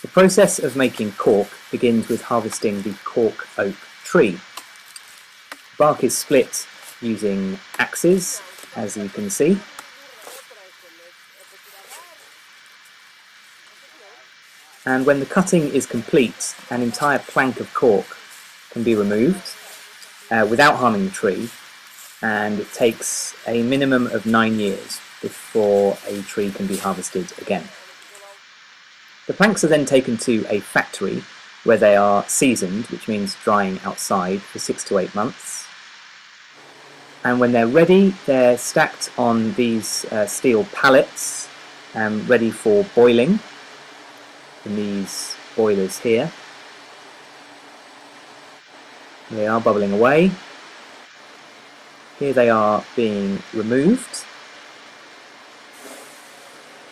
The process of making cork begins with harvesting the cork oak tree. Bark is split using axes, as you can see. And when the cutting is complete, an entire plank of cork can be removed without harming the tree, and it takes a minimum of 9 years before a tree can be harvested again. The planks are then taken to a factory where they are seasoned, which means drying outside, for 6 to 8 months. And when they're ready, they're stacked on these steel pallets, ready for boiling in these boilers here. They are bubbling away. Here they are being removed.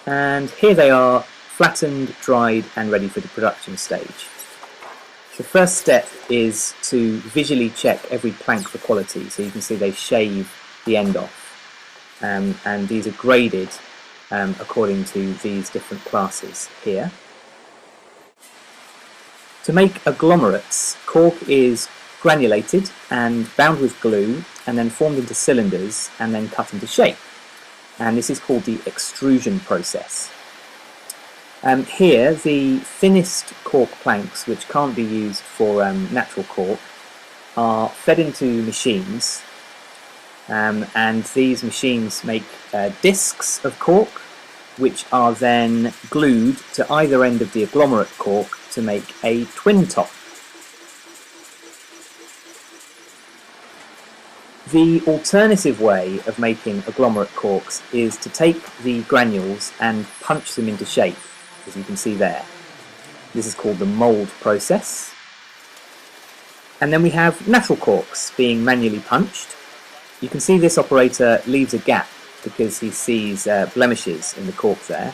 And here they are flattened, dried and ready for the production stage. The first step is to visually check every plank for quality. So you can see they shave the end off. And these are graded according to these different classes here. To make agglomerates, cork is granulated and bound with glue and then formed into cylinders and then cut into shape. And this is called the extrusion process. Here, the thinnest cork planks, which can't be used for natural cork, are fed into machines, and these machines make discs of cork, which are then glued to either end of the agglomerate cork to make a twin top. The alternative way of making agglomerate corks is to take the granules and punch them into shape, as you can see there. This is called the mould process. And then we have natural corks being manually punched. You can see this operator leaves a gap because he sees blemishes in the cork there.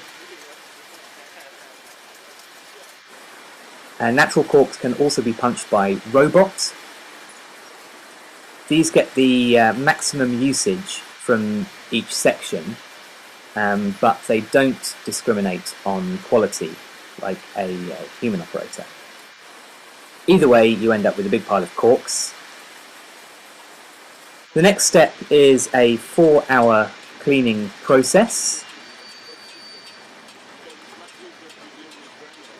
Natural corks can also be punched by robots. These get the maximum usage from each section, but they don't discriminate on quality like a human operator. Either way, you end up with a big pile of corks. The next step is a 4-hour cleaning process.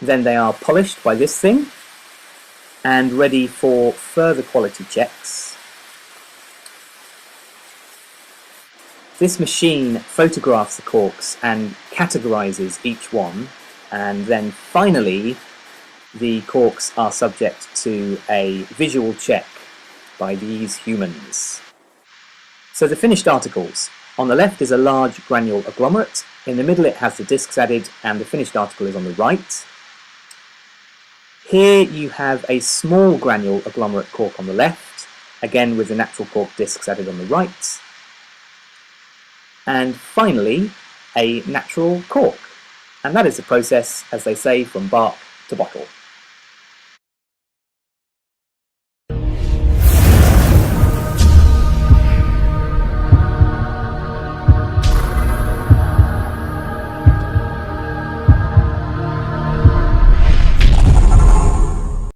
Then they are polished by this thing and ready for further quality checks. This machine photographs the corks and categorizes each one, and then finally the corks are subject to a visual check by these humans. So the finished articles. On the left is a large granule agglomerate, in the middle it has the discs added, and the finished article is on the right. Here you have a small granule agglomerate cork on the left, again with the natural cork discs added on the right. And finally, a natural cork. And that is the process, as they say, from bark to bottle.